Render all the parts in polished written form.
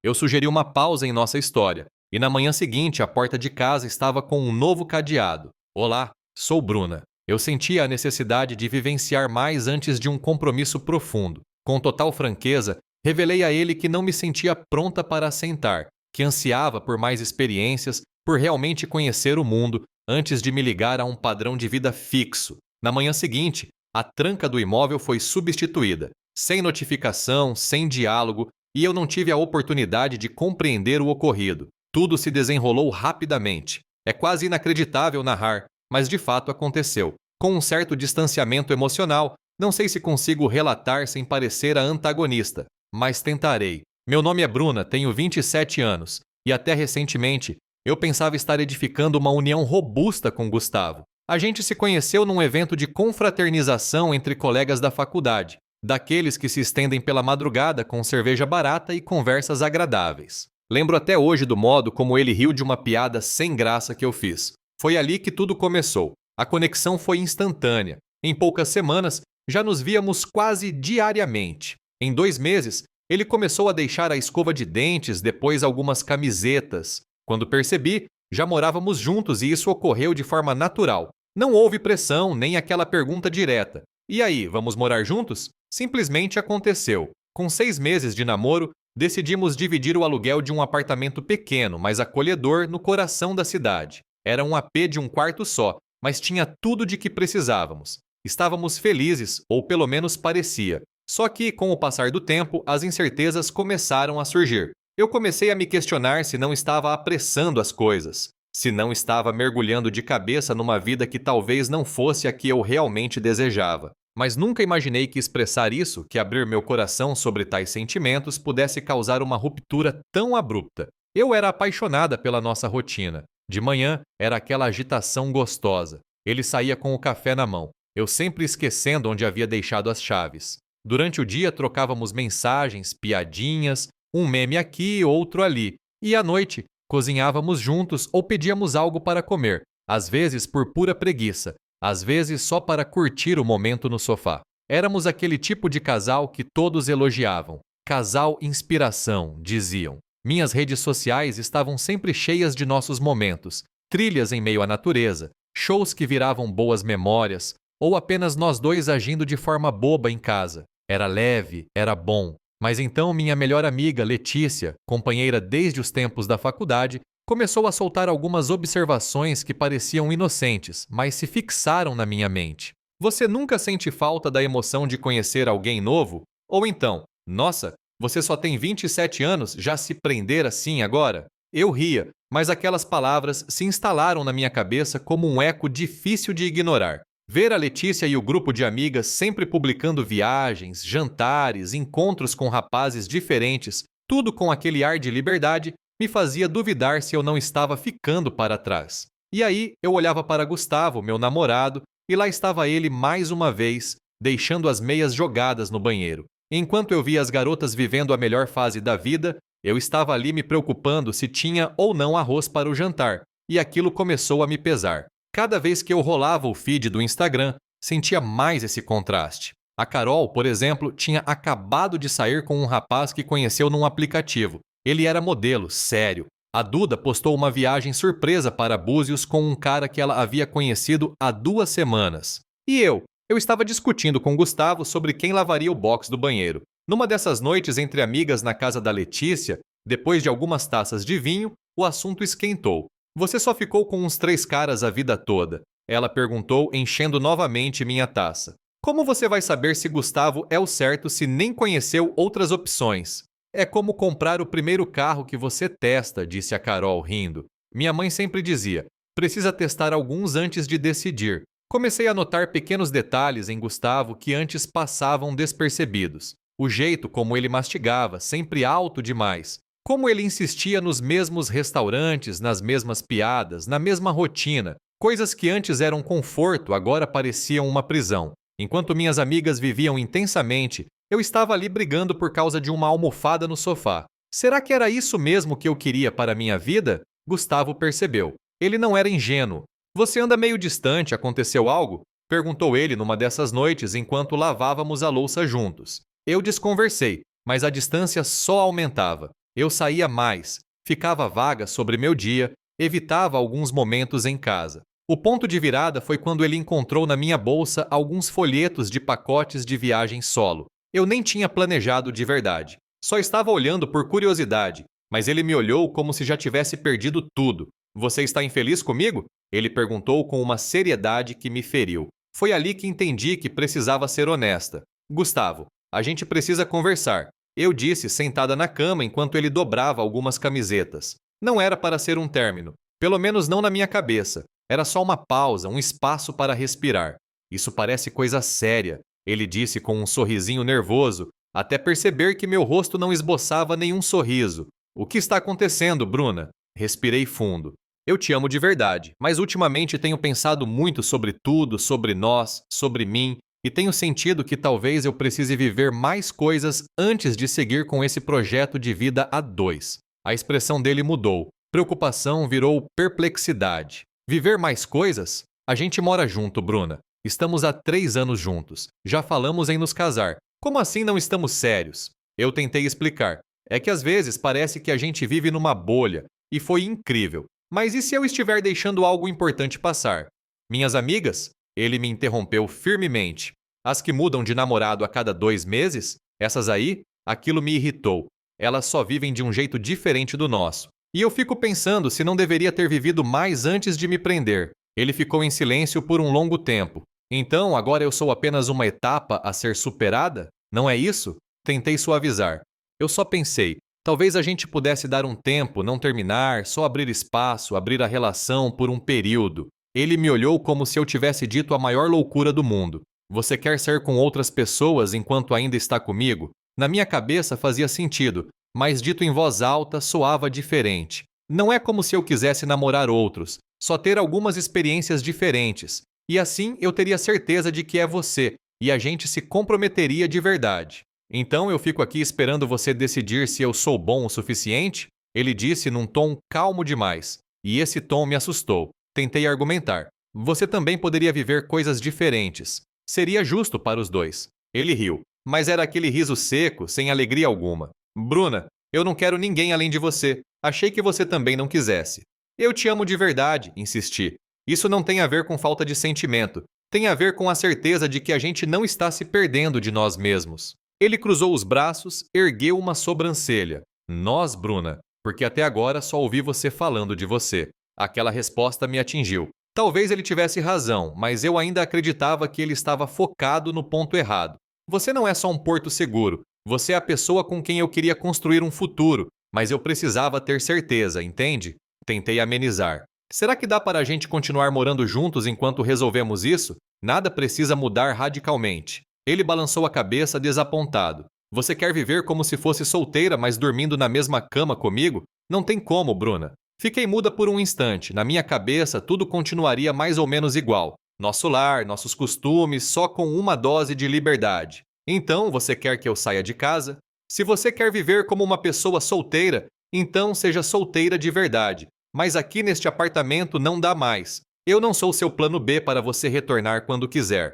Eu sugeri uma pausa em nossa história, e na manhã seguinte a porta de casa estava com um novo cadeado. Olá, sou Bruna. Eu sentia a necessidade de vivenciar mais antes de um compromisso profundo. Com total franqueza, revelei a ele que não me sentia pronta para assentar, que ansiava por mais experiências, por realmente conhecer o mundo, antes de me ligar a um padrão de vida fixo. Na manhã seguinte, a tranca do imóvel foi substituída, sem notificação, sem diálogo, e eu não tive a oportunidade de compreender o ocorrido. Tudo se desenrolou rapidamente. É quase inacreditável narrar, mas de fato aconteceu. Com um certo distanciamento emocional, não sei se consigo relatar sem parecer a antagonista, mas tentarei. Meu nome é Bruna, tenho 27 anos, e até recentemente eu pensava estar edificando uma união robusta com Gustavo. A gente se conheceu num evento de confraternização entre colegas da faculdade, daqueles que se estendem pela madrugada com cerveja barata e conversas agradáveis. Lembro até hoje do modo como ele riu de uma piada sem graça que eu fiz. Foi ali que tudo começou. A conexão foi instantânea. Em poucas semanas, já nos víamos quase diariamente. Em 2 meses, ele começou a deixar a escova de dentes, depois algumas camisetas. Quando percebi, já morávamos juntos e isso ocorreu de forma natural. Não houve pressão, nem aquela pergunta direta. E aí, vamos morar juntos? Simplesmente aconteceu. Com 6 meses de namoro, decidimos dividir o aluguel de um apartamento pequeno, mas acolhedor, no coração da cidade. Era um AP de um quarto só, mas tinha tudo de que precisávamos. Estávamos felizes, ou pelo menos parecia. Só que, com o passar do tempo, as incertezas começaram a surgir. Eu comecei a me questionar se não estava apressando as coisas, se não estava mergulhando de cabeça numa vida que talvez não fosse a que eu realmente desejava. Mas nunca imaginei que expressar isso, que abrir meu coração sobre tais sentimentos, pudesse causar uma ruptura tão abrupta. Eu era apaixonada pela nossa rotina. De manhã, era aquela agitação gostosa. Ele saía com o café na mão, eu sempre esquecendo onde havia deixado as chaves. Durante o dia, trocávamos mensagens, piadinhas, um meme aqui, outro ali. E à noite, cozinhávamos juntos ou pedíamos algo para comer, às vezes por pura preguiça, às vezes só para curtir o momento no sofá. Éramos aquele tipo de casal que todos elogiavam. Casal inspiração, diziam. Minhas redes sociais estavam sempre cheias de nossos momentos, trilhas em meio à natureza, shows que viravam boas memórias, ou apenas nós dois agindo de forma boba em casa. Era leve, era bom. Mas então minha melhor amiga, Letícia, companheira desde os tempos da faculdade, começou a soltar algumas observações que pareciam inocentes, mas se fixaram na minha mente. Você nunca sente falta da emoção de conhecer alguém novo? Ou então, nossa, você só tem 27 anos, já se prender assim agora? Eu ria, mas aquelas palavras se instalaram na minha cabeça como um eco difícil de ignorar. Ver a Letícia e o grupo de amigas sempre publicando viagens, jantares, encontros com rapazes diferentes, tudo com aquele ar de liberdade, me fazia duvidar se eu não estava ficando para trás. E aí eu olhava para Gustavo, meu namorado, e lá estava ele mais uma vez, deixando as meias jogadas no banheiro. Enquanto eu via as garotas vivendo a melhor fase da vida, eu estava ali me preocupando se tinha ou não arroz para o jantar, e aquilo começou a me pesar. Cada vez que eu rolava o feed do Instagram, sentia mais esse contraste. A Carol, por exemplo, tinha acabado de sair com um rapaz que conheceu num aplicativo. Ele era modelo, sério. A Duda postou uma viagem surpresa para Búzios com um cara que ela havia conhecido há 2 semanas. E eu estava discutindo com Gustavo sobre quem lavaria o box do banheiro. Numa dessas noites entre amigas na casa da Letícia, depois de algumas taças de vinho, o assunto esquentou. Você só ficou com uns 3 caras a vida toda? Ela perguntou, enchendo novamente minha taça. Como você vai saber se Gustavo é o certo se nem conheceu outras opções? É como comprar o primeiro carro que você testa, disse a Carol, rindo. Minha mãe sempre dizia, precisa testar alguns antes de decidir. Comecei a notar pequenos detalhes em Gustavo que antes passavam despercebidos. O jeito como ele mastigava, sempre alto demais. Como ele insistia nos mesmos restaurantes, nas mesmas piadas, na mesma rotina. Coisas que antes eram conforto, agora pareciam uma prisão. Enquanto minhas amigas viviam intensamente, eu estava ali brigando por causa de uma almofada no sofá. Será que era isso mesmo que eu queria para minha vida? Gustavo percebeu. Ele não era ingênuo. Você anda meio distante, aconteceu algo? Perguntou ele numa dessas noites enquanto lavávamos a louça juntos. Eu desconversei, mas a distância só aumentava. Eu saía mais, ficava vaga sobre meu dia, evitava alguns momentos em casa. O ponto de virada foi quando ele encontrou na minha bolsa alguns folhetos de pacotes de viagem solo. Eu nem tinha planejado de verdade. Só estava olhando por curiosidade, mas ele me olhou como se já tivesse perdido tudo. Você está infeliz comigo? Ele perguntou com uma seriedade que me feriu. Foi ali que entendi que precisava ser honesta. Gustavo, a gente precisa conversar. Eu disse sentada na cama enquanto ele dobrava algumas camisetas. Não era para ser um término, pelo menos não na minha cabeça. Era só uma pausa, um espaço para respirar. Isso parece coisa séria, ele disse com um sorrisinho nervoso, até perceber que meu rosto não esboçava nenhum sorriso. O que está acontecendo, Bruna? Respirei fundo. Eu te amo de verdade, mas ultimamente tenho pensado muito sobre tudo, sobre nós, sobre mim, e tenho sentido que talvez eu precise viver mais coisas antes de seguir com esse projeto de vida a dois. A expressão dele mudou. Preocupação virou perplexidade. Viver mais coisas? A gente mora junto, Bruna. Estamos há 3 anos juntos. Já falamos em nos casar. Como assim não estamos sérios? Eu tentei explicar. É que às vezes parece que a gente vive numa bolha, e foi incrível. Mas e se eu estiver deixando algo importante passar? Minhas amigas? Ele me interrompeu firmemente. As que mudam de namorado a cada 2 meses? Essas aí? Aquilo me irritou. Elas só vivem de um jeito diferente do nosso. E eu fico pensando se não deveria ter vivido mais antes de me prender. Ele ficou em silêncio por um longo tempo. Então, agora eu sou apenas uma etapa a ser superada? Não é isso? Tentei suavizar. Eu só pensei, talvez a gente pudesse dar um tempo, não terminar, só abrir espaço, abrir a relação por um período. Ele me olhou como se eu tivesse dito a maior loucura do mundo. Você quer ser com outras pessoas enquanto ainda está comigo? Na minha cabeça fazia sentido, mas dito em voz alta soava diferente. Não é como se eu quisesse namorar outros, só ter algumas experiências diferentes. E assim eu teria certeza de que é você, e a gente se comprometeria de verdade. Então eu fico aqui esperando você decidir se eu sou bom o suficiente? Ele disse num tom calmo demais. E esse tom me assustou. Tentei argumentar. Você também poderia viver coisas diferentes. Seria justo para os dois. Ele riu, mas era aquele riso seco, sem alegria alguma. Bruna, eu não quero ninguém além de você. Achei que você também não quisesse. Eu te amo de verdade, insisti. Isso não tem a ver com falta de sentimento. Tem a ver com a certeza de que a gente não está se perdendo de nós mesmos. Ele cruzou os braços, ergueu uma sobrancelha. Nós, Bruna, porque até agora só ouvi você falando de você. Aquela resposta me atingiu. Talvez ele tivesse razão, mas eu ainda acreditava que ele estava focado no ponto errado. Você não é só um porto seguro. Você é a pessoa com quem eu queria construir um futuro, mas eu precisava ter certeza, entende? Tentei amenizar. Será que dá para a gente continuar morando juntos enquanto resolvemos isso? Nada precisa mudar radicalmente. Ele balançou a cabeça desapontado. Você quer viver como se fosse solteira, mas dormindo na mesma cama comigo? Não tem como, Bruna. Fiquei muda por um instante. Na minha cabeça, tudo continuaria mais ou menos igual. Nosso lar, nossos costumes, só com uma dose de liberdade. Então, você quer que eu saia de casa? Se você quer viver como uma pessoa solteira, então seja solteira de verdade. Mas aqui neste apartamento não dá mais. Eu não sou seu plano B para você retornar quando quiser.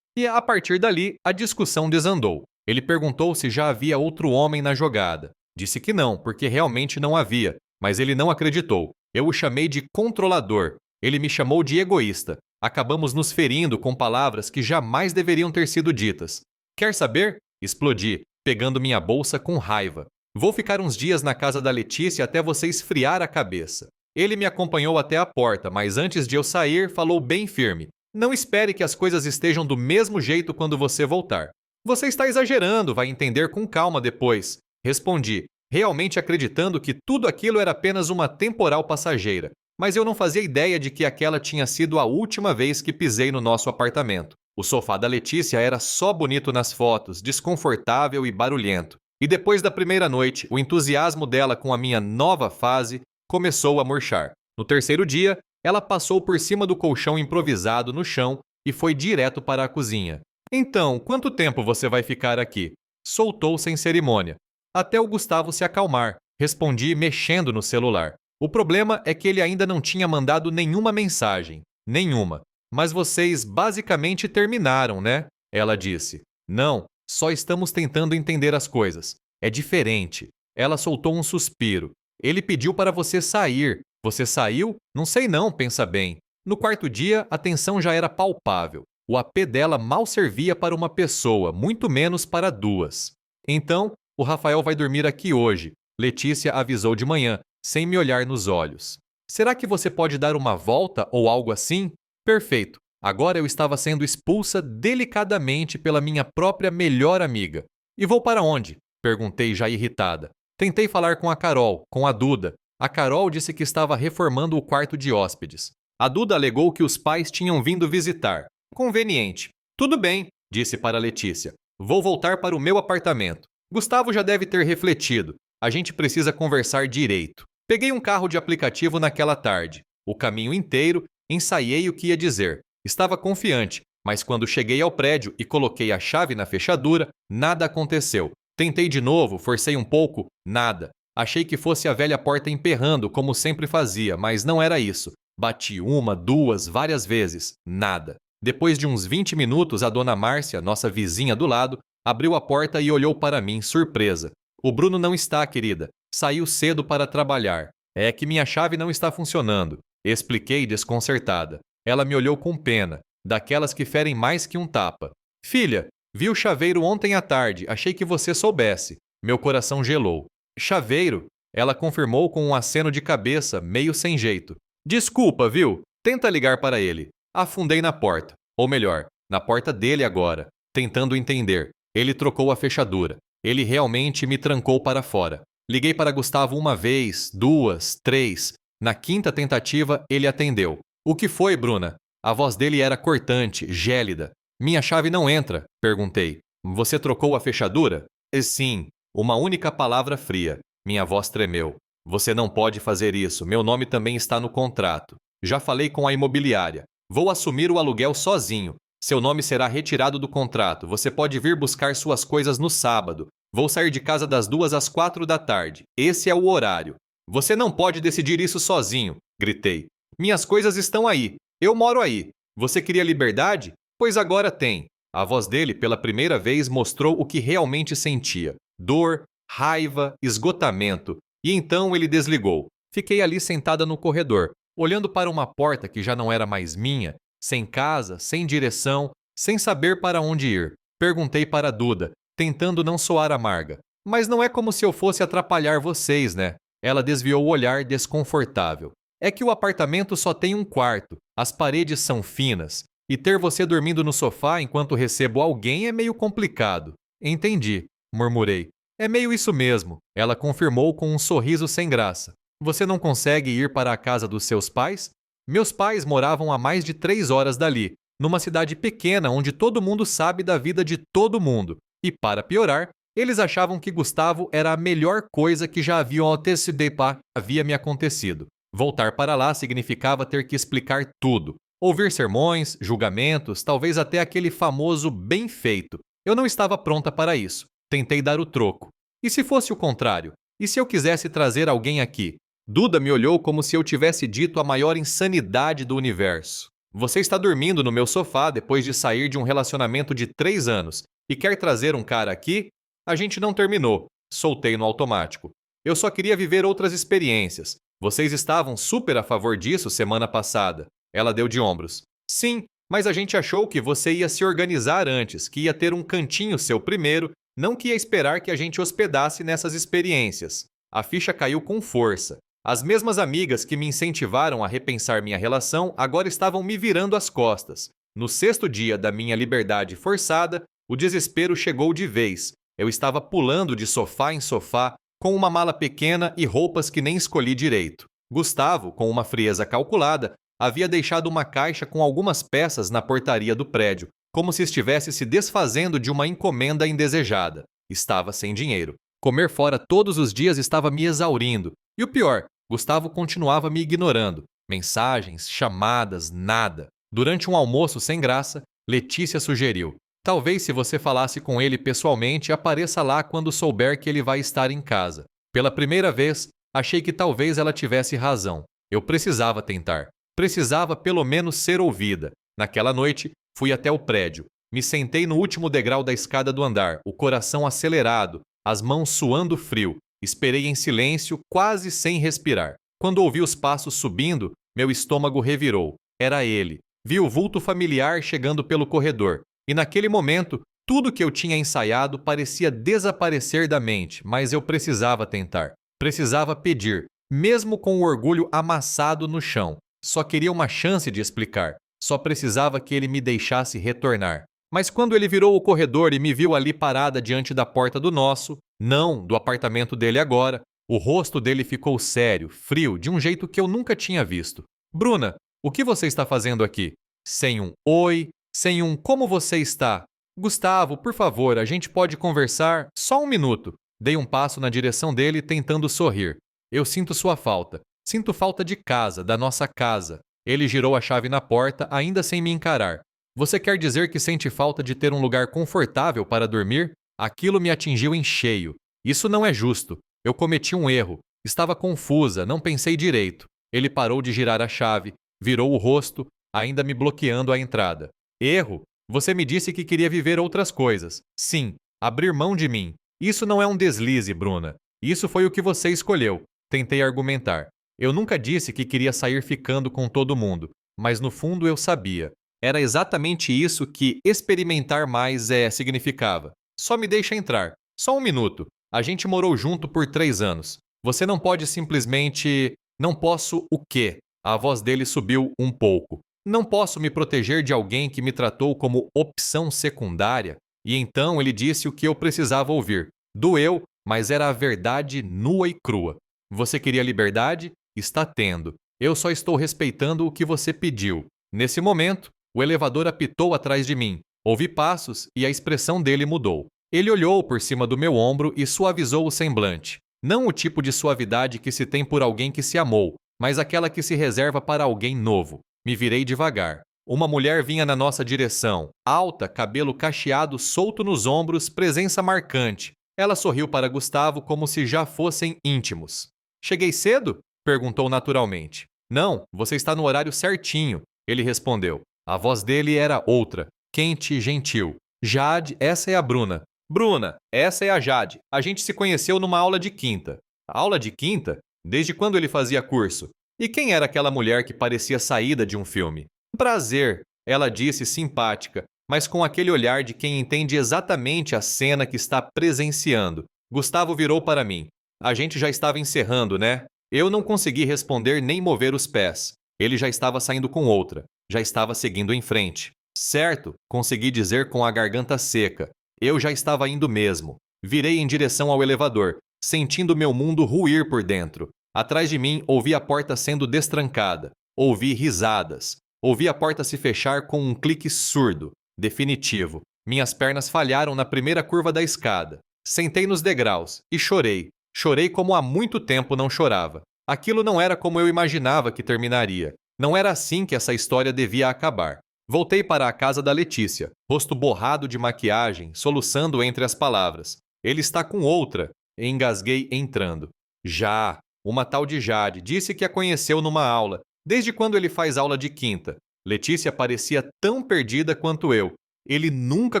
E a partir dali, a discussão desandou. Ele perguntou se já havia outro homem na jogada. Disse que não, porque realmente não havia, mas ele não acreditou. Eu o chamei de controlador. Ele me chamou de egoísta. Acabamos nos ferindo com palavras que jamais deveriam ter sido ditas. Quer saber? Explodi, pegando minha bolsa com raiva. Vou ficar uns dias na casa da Letícia até você esfriar a cabeça. Ele me acompanhou até a porta, mas antes de eu sair, falou bem firme. Não espere que as coisas estejam do mesmo jeito quando você voltar. Você está exagerando, vai entender com calma depois. Respondi, realmente acreditando que tudo aquilo era apenas uma temporal passageira. Mas eu não fazia ideia de que aquela tinha sido a última vez que pisei no nosso apartamento. O sofá da Letícia era só bonito nas fotos, desconfortável e barulhento. E depois da primeira noite, o entusiasmo dela com a minha nova fase começou a murchar. No terceiro dia, ela passou por cima do colchão improvisado no chão e foi direto para a cozinha. Então, quanto tempo você vai ficar aqui? Soltou sem cerimônia. Até o Gustavo se acalmar, respondi mexendo no celular. O problema é que ele ainda não tinha mandado nenhuma mensagem. Nenhuma. Mas vocês basicamente terminaram, né? Ela disse. Não, só estamos tentando entender as coisas. É diferente. Ela soltou um suspiro. Ele pediu para você sair. Você saiu? Não sei não, pensa bem. No quarto dia, a tensão já era palpável. O AP dela mal servia para uma pessoa, muito menos para duas. Então, o Rafael vai dormir aqui hoje. Letícia avisou de manhã, sem me olhar nos olhos. Será que você pode dar uma volta ou algo assim? Perfeito. Agora eu estava sendo expulsa delicadamente pela minha própria melhor amiga. E vou para onde? Perguntei já irritada. Tentei falar com a Carol, com a Duda. A Carol disse que estava reformando o quarto de hóspedes. A Duda alegou que os pais tinham vindo visitar. Conveniente. Tudo bem, disse para Letícia. Vou voltar para o meu apartamento. Gustavo já deve ter refletido. A gente precisa conversar direito. Peguei um carro de aplicativo naquela tarde. O caminho inteiro, ensaiei o que ia dizer. Estava confiante, mas quando cheguei ao prédio e coloquei a chave na fechadura, nada aconteceu. Tentei de novo, forcei um pouco, nada. Achei que fosse a velha porta emperrando, como sempre fazia, mas não era isso. Bati uma, duas, várias vezes, nada. Depois de uns 20 minutos, a dona Márcia, nossa vizinha do lado, abriu a porta e olhou para mim, surpresa. O Bruno não está, querida. Saiu cedo para trabalhar. É que minha chave não está funcionando. Expliquei desconcertada. Ela me olhou com pena, daquelas que ferem mais que um tapa. Filha, vi o chaveiro ontem à tarde, achei que você soubesse. Meu coração gelou. Chaveiro? Ela confirmou com um aceno de cabeça, meio sem jeito. Desculpa, viu? Tenta ligar para ele. Afundei na porta. Ou melhor, na porta dele agora, tentando entender. Ele trocou a fechadura. Ele realmente me trancou para fora. Liguei para Gustavo uma vez, duas, três. Na quinta tentativa, ele atendeu. O que foi, Bruna? A voz dele era cortante, gélida. Minha chave não entra, perguntei. Você trocou a fechadura? Sim, uma única palavra fria. Minha voz tremeu. Você não pode fazer isso, meu nome também está no contrato. Já falei com a imobiliária. Vou assumir o aluguel sozinho. Seu nome será retirado do contrato. Você pode vir buscar suas coisas no sábado. Vou sair de casa das 2 às 4 da tarde. Esse é o horário. Você não pode decidir isso sozinho, gritei. Minhas coisas estão aí. Eu moro aí. Você queria liberdade? Pois agora tem. A voz dele, pela primeira vez, mostrou o que realmente sentia. Dor, raiva, esgotamento. E então ele desligou. Fiquei ali sentada no corredor, olhando para uma porta que já não era mais minha, sem casa, sem direção, sem saber para onde ir. Perguntei para a Duda, tentando não soar amarga. Mas não é como se eu fosse atrapalhar vocês, né? Ela desviou o olhar desconfortável. É que o apartamento só tem um quarto, as paredes são finas, e ter você dormindo no sofá enquanto recebo alguém é meio complicado. Entendi, murmurei. É meio isso mesmo, ela confirmou com um sorriso sem graça. Você não consegue ir para a casa dos seus pais? Meus pais moravam a mais de 3 horas dali, numa cidade pequena onde todo mundo sabe da vida de todo mundo. E para piorar, eles achavam que Gustavo era a melhor coisa que já havia me acontecido. Voltar para lá significava ter que explicar tudo. Ouvir sermões, julgamentos, talvez até aquele famoso bem feito. Eu não estava pronta para isso. Tentei dar o troco. E se fosse o contrário? E se eu quisesse trazer alguém aqui? Duda me olhou como se eu tivesse dito a maior insanidade do universo. Você está dormindo no meu sofá depois de sair de um relacionamento de 3 anos e quer trazer um cara aqui? A gente não terminou. Soltei no automático. Eu só queria viver outras experiências. Vocês estavam super a favor disso semana passada. Ela deu de ombros. Sim, mas a gente achou que você ia se organizar antes, que ia ter um cantinho seu primeiro, não que ia esperar que a gente hospedasse nessas experiências. A ficha caiu com força. As mesmas amigas que me incentivaram a repensar minha relação agora estavam me virando as costas. No 6º dia da minha liberdade forçada, o desespero chegou de vez. Eu estava pulando de sofá em sofá, com uma mala pequena e roupas que nem escolhi direito. Gustavo, com uma frieza calculada, havia deixado uma caixa com algumas peças na portaria do prédio, como se estivesse se desfazendo de uma encomenda indesejada. Estava sem dinheiro. Comer fora todos os dias estava me exaurindo. E o pior, Gustavo continuava me ignorando. Mensagens, chamadas, nada. Durante um almoço sem graça, Letícia sugeriu: talvez se você falasse com ele pessoalmente, apareça lá quando souber que ele vai estar em casa. Pela primeira vez, achei que talvez ela tivesse razão. Eu precisava tentar. Precisava pelo menos ser ouvida. Naquela noite, fui até o prédio. Me sentei no último degrau da escada do andar, o coração acelerado, as mãos suando frio. Esperei em silêncio, quase sem respirar. Quando ouvi os passos subindo, meu estômago revirou. Era ele. Vi o vulto familiar chegando pelo corredor. E naquele momento, tudo que eu tinha ensaiado parecia desaparecer da mente, mas eu precisava tentar. Precisava pedir, mesmo com o orgulho amassado no chão. Só queria uma chance de explicar. Só precisava que ele me deixasse retornar. Mas quando ele virou o corredor e me viu ali parada diante da porta do nosso, não do apartamento dele agora, o rosto dele ficou sério, frio, de um jeito que eu nunca tinha visto. Bruna, o que você está fazendo aqui? Sem um oi, sem um como você está? Gustavo, por favor, a gente pode conversar? Só um minuto. Dei um passo na direção dele, tentando sorrir. Eu sinto sua falta. Sinto falta de casa, da nossa casa. Ele girou a chave na porta, ainda sem me encarar. Você quer dizer que sente falta de ter um lugar confortável para dormir? Aquilo me atingiu em cheio. Isso não é justo. Eu cometi um erro. Estava confusa, não pensei direito. Ele parou de girar a chave, virou o rosto, ainda me bloqueando a entrada. Erro? Você me disse que queria viver outras coisas. Sim, abrir mão de mim. Isso não é um deslize, Bruna. Isso foi o que você escolheu. Tentei argumentar. Eu nunca disse que queria sair ficando com todo mundo, mas no fundo eu sabia. Era exatamente isso que experimentar mais significava. Só me deixa entrar. Só um minuto. A gente morou junto por 3 anos. Você não pode simplesmente... Não posso o quê? A voz dele subiu um pouco. Não posso me proteger de alguém que me tratou como opção secundária? E então ele disse o que eu precisava ouvir. Doeu, mas era a verdade nua e crua. Você queria liberdade? Está tendo. Eu só estou respeitando o que você pediu. Nesse momento, o elevador apitou atrás de mim. Ouvi passos e a expressão dele mudou. Ele olhou por cima do meu ombro e suavizou o semblante. Não o tipo de suavidade que se tem por alguém que se amou, mas aquela que se reserva para alguém novo. Me virei devagar. Uma mulher vinha na nossa direção, alta, cabelo cacheado solto nos ombros, presença marcante. Ela sorriu para Gustavo como se já fossem íntimos. Cheguei cedo? Perguntou naturalmente. Não, você está no horário certinho, ele respondeu. A voz dele era outra, quente e gentil. Jade, essa é a Bruna. Bruna, essa é a Jade. A gente se conheceu numa aula de quinta. Aula de quinta? Desde quando ele fazia curso? E quem era aquela mulher que parecia saída de um filme? Prazer, ela disse simpática, mas com aquele olhar de quem entende exatamente a cena que está presenciando. Gustavo virou para mim. A gente já estava encerrando, né? Eu não consegui responder nem mover os pés. Ele já estava saindo com outra. Já estava seguindo em frente. Certo, consegui dizer com a garganta seca. Eu já estava indo mesmo. Virei em direção ao elevador, sentindo meu mundo ruir por dentro. Atrás de mim, ouvi a porta sendo destrancada. Ouvi risadas. Ouvi a porta se fechar com um clique surdo, definitivo. Minhas pernas falharam na primeira curva da escada. Sentei nos degraus e chorei. Chorei como há muito tempo não chorava. Aquilo não era como eu imaginava que terminaria. Não era assim que essa história devia acabar. Voltei para a casa da Letícia, rosto borrado de maquiagem, soluçando entre as palavras. Ele está com outra, engasguei entrando. Já, uma tal de Jade, disse que a conheceu numa aula. Desde quando ele faz aula de quinta? Letícia parecia tão perdida quanto eu. Ele nunca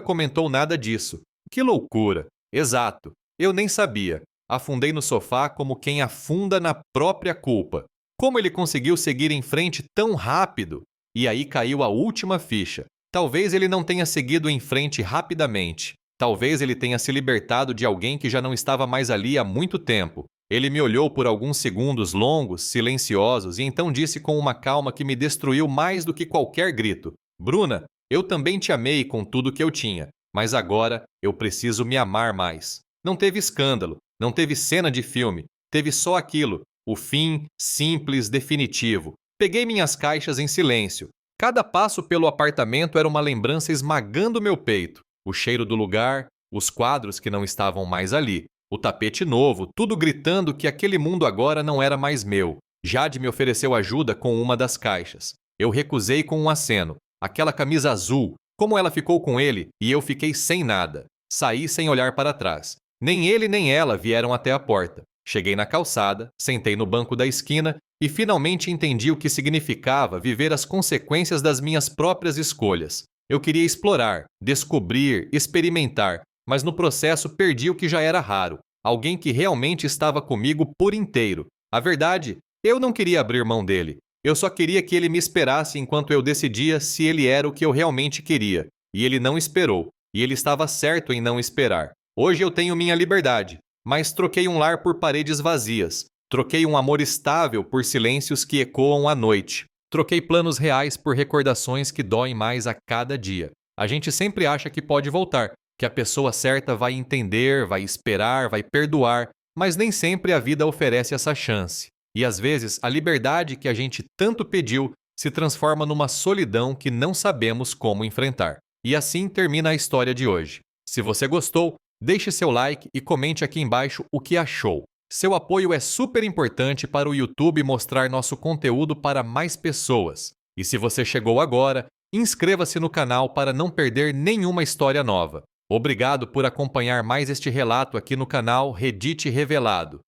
comentou nada disso. Que loucura! Exato, eu nem sabia. Afundei no sofá como quem afunda na própria culpa. Como ele conseguiu seguir em frente tão rápido? E aí caiu a última ficha. Talvez ele não tenha seguido em frente rapidamente. Talvez ele tenha se libertado de alguém que já não estava mais ali há muito tempo. Ele me olhou por alguns segundos longos, silenciosos, e então disse com uma calma que me destruiu mais do que qualquer grito. Bruna, eu também te amei com tudo que eu tinha, mas agora eu preciso me amar mais. Não teve escândalo, não teve cena de filme, teve só aquilo, o fim, simples, definitivo. Peguei minhas caixas em silêncio. Cada passo pelo apartamento era uma lembrança esmagando meu peito. O cheiro do lugar, os quadros que não estavam mais ali, o tapete novo, tudo gritando que aquele mundo agora não era mais meu. Jade me ofereceu ajuda com uma das caixas. Eu recusei com um aceno. Aquela camisa azul, como ela ficou com ele e eu fiquei sem nada. Saí sem olhar para trás. Nem ele nem ela vieram até a porta. Cheguei na calçada, sentei no banco da esquina e finalmente entendi o que significava viver as consequências das minhas próprias escolhas. Eu queria explorar, descobrir, experimentar, mas no processo perdi o que já era raro, alguém que realmente estava comigo por inteiro. A verdade, eu não queria abrir mão dele. Eu só queria que ele me esperasse enquanto eu decidia se ele era o que eu realmente queria. E ele não esperou. E ele estava certo em não esperar. Hoje eu tenho minha liberdade, mas troquei um lar por paredes vazias. Troquei um amor estável por silêncios que ecoam à noite. Troquei planos reais por recordações que doem mais a cada dia. A gente sempre acha que pode voltar, que a pessoa certa vai entender, vai esperar, vai perdoar, mas nem sempre a vida oferece essa chance. E às vezes a liberdade que a gente tanto pediu se transforma numa solidão que não sabemos como enfrentar. E assim termina a história de hoje. Se você gostou, deixe seu like e comente aqui embaixo o que achou. Seu apoio é super importante para o YouTube mostrar nosso conteúdo para mais pessoas. E se você chegou agora, inscreva-se no canal para não perder nenhuma história nova. Obrigado por acompanhar mais este relato aqui no canal Reddit Revelado.